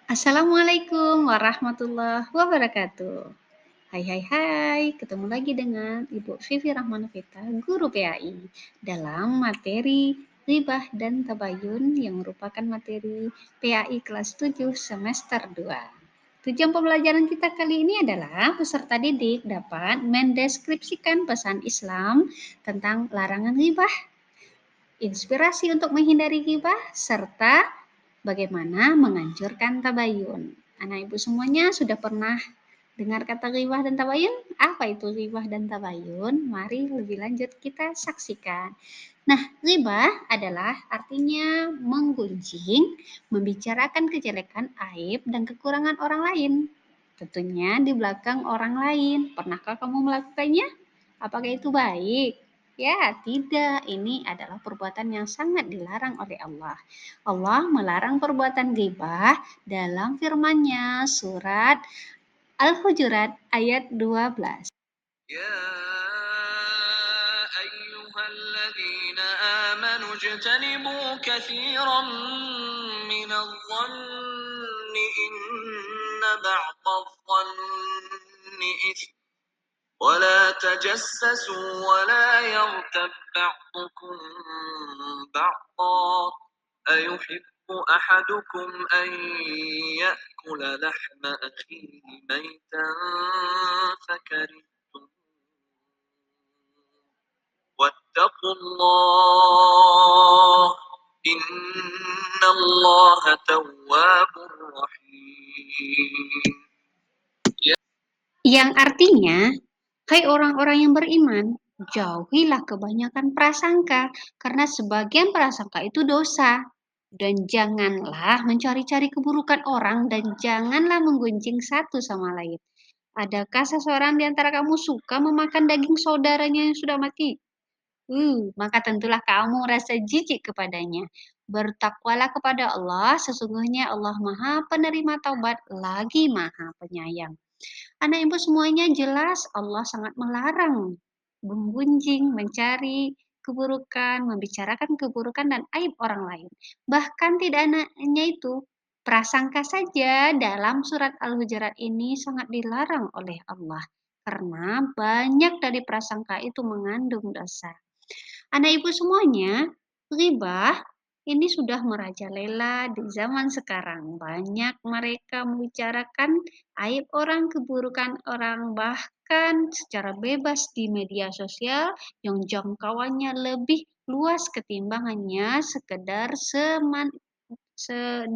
Assalamualaikum warahmatullahi wabarakatuh. Hai hai hai, ketemu lagi dengan Ibu Vivi Rahmanovita, Guru PAI, dalam materi Ghibah dan Tabayun yang merupakan materi PAI kelas 7 semester 2. Tujuan pembelajaran kita kali ini adalah peserta didik dapat mendeskripsikan pesan Islam tentang larangan ghibah, inspirasi untuk menghindari ghibah, serta bagaimana menganjurkan tabayun. Anak ibu semuanya sudah pernah dengar kata ghibah dan tabayun? Apa itu ghibah dan tabayun? Mari lebih lanjut kita saksikan. Nah, ghibah adalah artinya menggunjing, membicarakan kejelekan, aib, dan kekurangan orang lain. Tentunya di belakang orang lain. Pernahkah kamu melakukannya? Apakah itu baik? Ya, tidak. Ini adalah perbuatan yang sangat dilarang oleh Allah. Allah melarang perbuatan ghibah dalam firman-Nya surat Al-Hujurat ayat 12. يا أيها الذين آمنوا اجتنبوا كثيرا من الظن إن بعض الظن إثم ولا تجسسوا ولا يغتب بعضكم بعضا أيحب أحدكم أن يأكل لحم أخيه ميتا فكرهتم واتقوا الله إن الله تواب رحيم. Yang artinya, hai orang-orang yang beriman, jauhilah kebanyakan prasangka, karena sebagian prasangka itu dosa. Dan janganlah mencari-cari keburukan orang, dan janganlah menggunjing satu sama lain. Adakah seseorang di antara kamu suka memakan daging saudaranya yang sudah mati? Maka tentulah kamu merasa jijik kepadanya. Bertakwalah kepada Allah, sesungguhnya Allah Maha Penerima Taubat lagi Maha Penyayang. Anak ibu semuanya jelas Allah sangat melarang menggunjing, mencari keburukan, membicarakan keburukan dan aib orang lain. Bahkan tidak hanya itu, prasangka saja dalam surat Al-Hujurat ini sangat dilarang oleh Allah. Karena banyak dari prasangka itu mengandung dosa. Anak ibu semuanya, ghibah ini sudah merajalela di zaman sekarang. Banyak mereka membicarakan aib orang, keburukan orang, bahkan secara bebas di media sosial yang jangkauannya lebih luas ketimbang hanya sekedar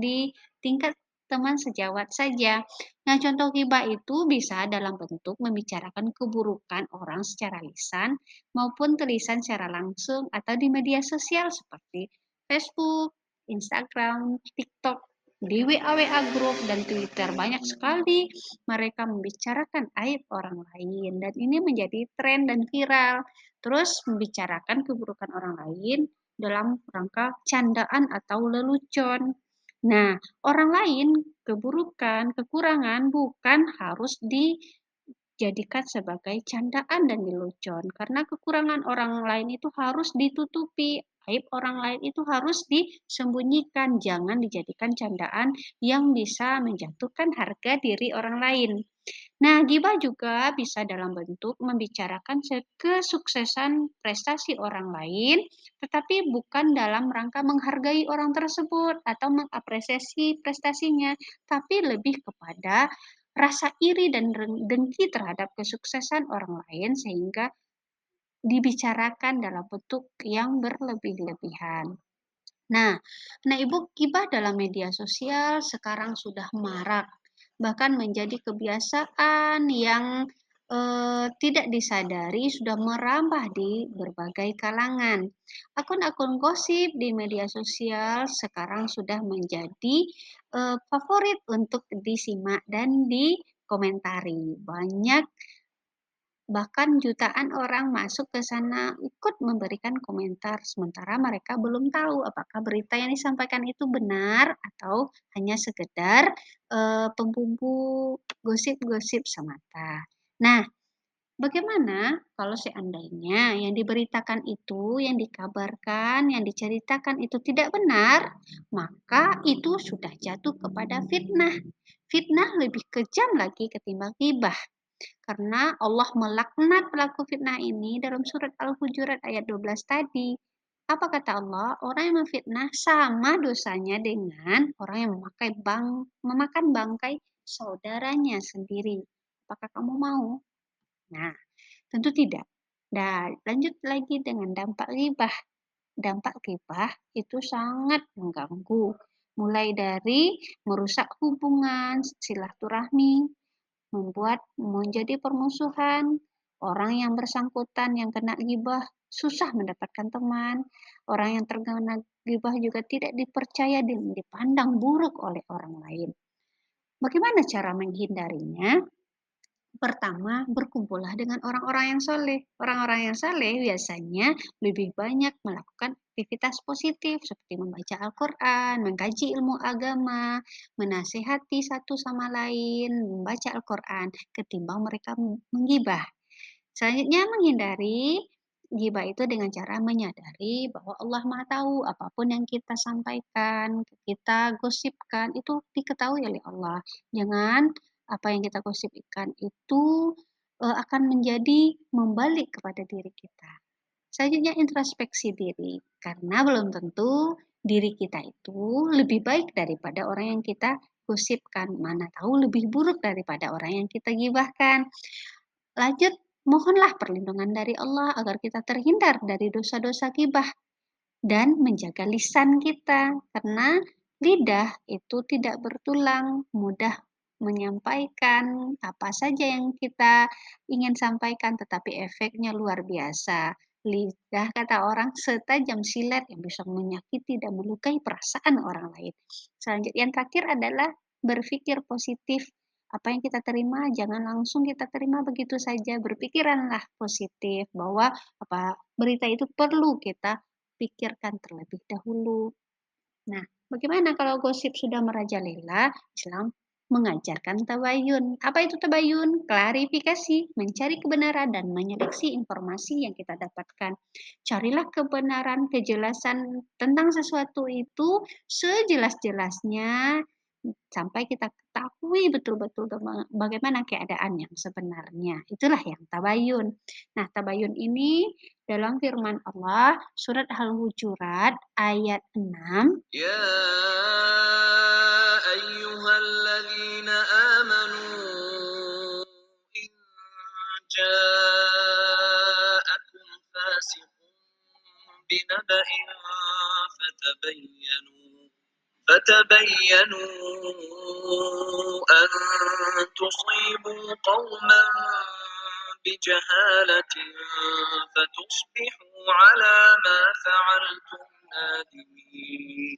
di tingkat teman sejawat saja. Nah, contoh ghibah itu bisa dalam bentuk membicarakan keburukan orang secara lisan maupun tulisan secara langsung atau di media sosial seperti Facebook, Instagram, TikTok, di WA grup dan Twitter. Banyak sekali mereka membicarakan aib orang lain dan ini menjadi tren dan viral. Terus membicarakan keburukan orang lain dalam rangka candaan atau lelucon. Nah, orang lain keburukan, kekurangan bukan harus dijadikan sebagai candaan dan lelucon karena kekurangan orang lain itu harus ditutupi, aib orang lain itu harus disembunyikan, jangan dijadikan candaan yang bisa menjatuhkan harga diri orang lain. Nah, gibah juga bisa dalam bentuk membicarakan kesuksesan prestasi orang lain, tetapi bukan dalam rangka menghargai orang tersebut atau mengapresiasi prestasinya, tapi lebih kepada rasa iri dan dengki terhadap kesuksesan orang lain sehingga dibicarakan dalam bentuk yang berlebih-lebihan. Nah, ibu gibah dalam media sosial sekarang sudah marak, bahkan menjadi kebiasaan yang tidak disadari sudah merambah di berbagai kalangan. Akun-akun gosip di media sosial sekarang sudah menjadi favorit untuk disimak dan dikomentari. Banyak bahkan jutaan orang masuk ke sana ikut memberikan komentar, sementara mereka belum tahu apakah berita yang disampaikan itu benar atau hanya sekedar pembumbu gosip-gosip semata. Nah, Bagaimana kalau seandainya yang diberitakan itu, yang dikabarkan, yang diceritakan itu tidak benar, maka itu sudah jatuh kepada fitnah. Fitnah lebih kejam lagi ketimbang ghibah. Karena Allah melaknat pelaku fitnah ini dalam surat Al-Hujurat ayat 12 tadi. Apa kata Allah? Orang yang memfitnah sama dosanya dengan orang yang memakan bangkai saudaranya sendiri. Apakah kamu mau? Nah, tentu tidak. Dan lanjut lagi dengan dampak ghibah. Dampak ghibah itu sangat mengganggu, mulai dari merusak hubungan silaturahmi, membuat menjadi permusuhan. Orang yang bersangkutan yang kena ghibah susah mendapatkan teman. Orang yang terkena ghibah juga tidak dipercaya dan dipandang buruk oleh orang lain. Bagaimana cara menghindarinya? Pertama, berkumpullah dengan orang-orang yang soleh. Orang-orang yang soleh biasanya lebih banyak melakukan aktivitas positif seperti membaca Al-Quran, mengkaji ilmu agama, menasehati satu sama lain, membaca Al-Quran, ketimbang mereka menggibah. Selanjutnya menghindari ghibah itu dengan cara menyadari bahwa Allah Maha tahu apapun yang kita sampaikan, kita gosipkan itu diketahui oleh Allah. Jangan apa yang kita gosipkan itu akan menjadi membalik kepada diri kita. Selanjutnya introspeksi diri, karena belum tentu diri kita itu lebih baik daripada orang yang kita gosipkan. Mana tahu lebih buruk daripada orang yang kita gibahkan. Lanjut, mohonlah perlindungan dari Allah agar kita terhindar dari dosa-dosa gibah dan menjaga lisan kita, karena lidah itu tidak bertulang, mudah menyampaikan apa saja yang kita ingin sampaikan, tetapi efeknya luar biasa. Lidah, kata orang, setajam silet yang bisa menyakiti dan melukai perasaan orang lain. Selanjutnya, yang terakhir adalah berpikir positif. Apa yang kita terima, jangan langsung kita terima begitu saja. Berpikiranlah positif bahwa apa berita itu perlu kita pikirkan terlebih dahulu. Nah, bagaimana kalau gosip sudah merajalela? Islam mengajarkan tabayun. Apa itu tabayun? Klarifikasi, mencari kebenaran dan menyeleksi informasi yang kita dapatkan. Carilah kebenaran, kejelasan tentang sesuatu itu sejelas-jelasnya sampai kita ketahui betul-betul bagaimana keadaan yang sebenarnya. Itulah yang tabayun. Nah, tabayun ini dalam firman Allah surat Al-Hujurat ayat 6. يا أيها الذين آمنوا إن جاءكم فاسق بنبأ فتبينوا فتبينوا أن تصيبوا قوما بجهالة فتصبحوا على ما فعلتم نادمين.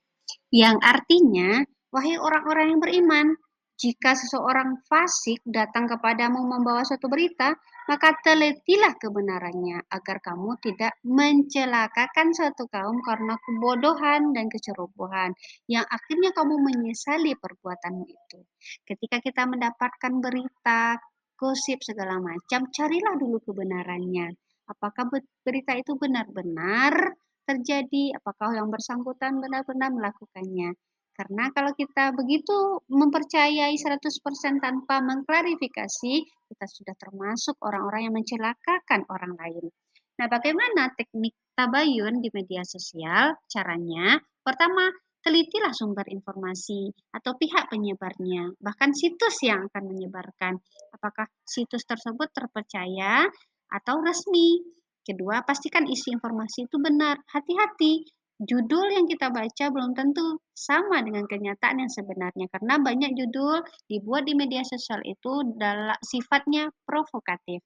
Yang artinya, wahai orang-orang yang beriman, jika seseorang fasik datang kepadamu membawa suatu berita, maka telitilah kebenarannya agar kamu tidak mencelakakan suatu kaum karena kebodohan dan kecerobohan yang akhirnya kamu menyesali perbuatanmu itu. Ketika kita mendapatkan berita, gosip segala macam, carilah dulu kebenarannya. Apakah berita itu benar-benar terjadi, apakah yang bersangkutan benar-benar melakukannya. Karena kalau kita begitu mempercayai 100% tanpa mengklarifikasi, kita sudah termasuk orang-orang yang mencelakakan orang lain. Nah, bagaimana teknik tabayun di media sosial? Caranya, pertama, telitilah sumber informasi atau pihak penyebarnya, bahkan situs yang akan menyebarkan. Apakah situs tersebut terpercaya atau resmi? Kedua, pastikan isi informasi itu benar. Hati-hati, judul yang kita baca belum tentu sama dengan kenyataan yang sebenarnya, karena banyak judul dibuat di media sosial itu sifatnya provokatif.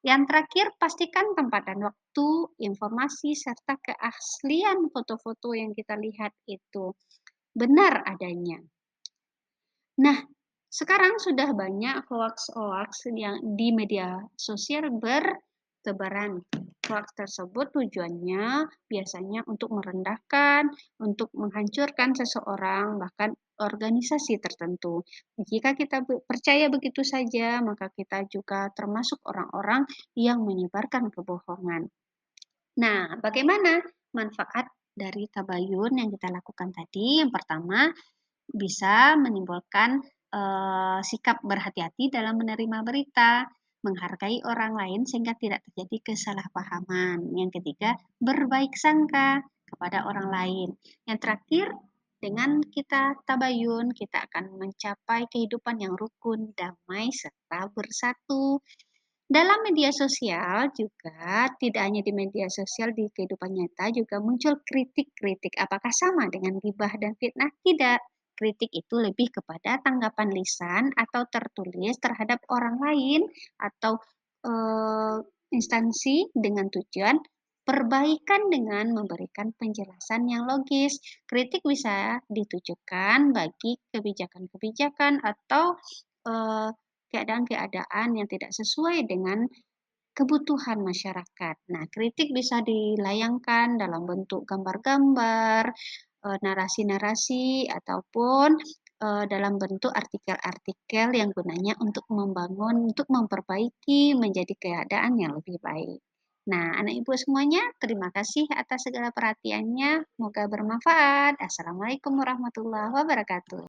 Yang terakhir, pastikan tempat dan waktu, informasi, serta keaslian foto-foto yang kita lihat itu benar adanya. Nah, sekarang sudah banyak hoax-hoax yang di media sosial Tebaran hoaks tersebut tujuannya biasanya untuk merendahkan, untuk menghancurkan seseorang, bahkan organisasi tertentu. Jika kita percaya begitu saja, maka kita juga termasuk orang-orang yang menyebarkan kebohongan. Nah, bagaimana manfaat dari tabayun yang kita lakukan tadi? Yang pertama, bisa menimbulkan sikap berhati-hati dalam menerima berita, menghargai orang lain sehingga tidak terjadi kesalahpahaman. Yang ketiga, berbaik sangka kepada orang lain. Yang terakhir, dengan kita tabayun, kita akan mencapai kehidupan yang rukun, damai, serta bersatu. Dalam media sosial juga, tidak hanya di media sosial, di kehidupan nyata juga muncul kritik-kritik. Apakah sama dengan gibah dan fitnah? Tidak. Kritik itu lebih kepada tanggapan lisan atau tertulis terhadap orang lain atau eh, instansi dengan tujuan perbaikan dengan memberikan penjelasan yang logis. Kritik bisa ditujukan bagi kebijakan-kebijakan atau eh, keadaan-keadaan yang tidak sesuai dengan kebutuhan masyarakat. Nah, kritik bisa dilayangkan dalam bentuk gambar-gambar, narasi-narasi, ataupun dalam bentuk artikel-artikel yang gunanya untuk membangun, untuk memperbaiki menjadi keadaan yang lebih baik. Nah, anak ibu semuanya, terima kasih atas segala perhatiannya. Semoga bermanfaat. Assalamualaikum warahmatullahi wabarakatuh.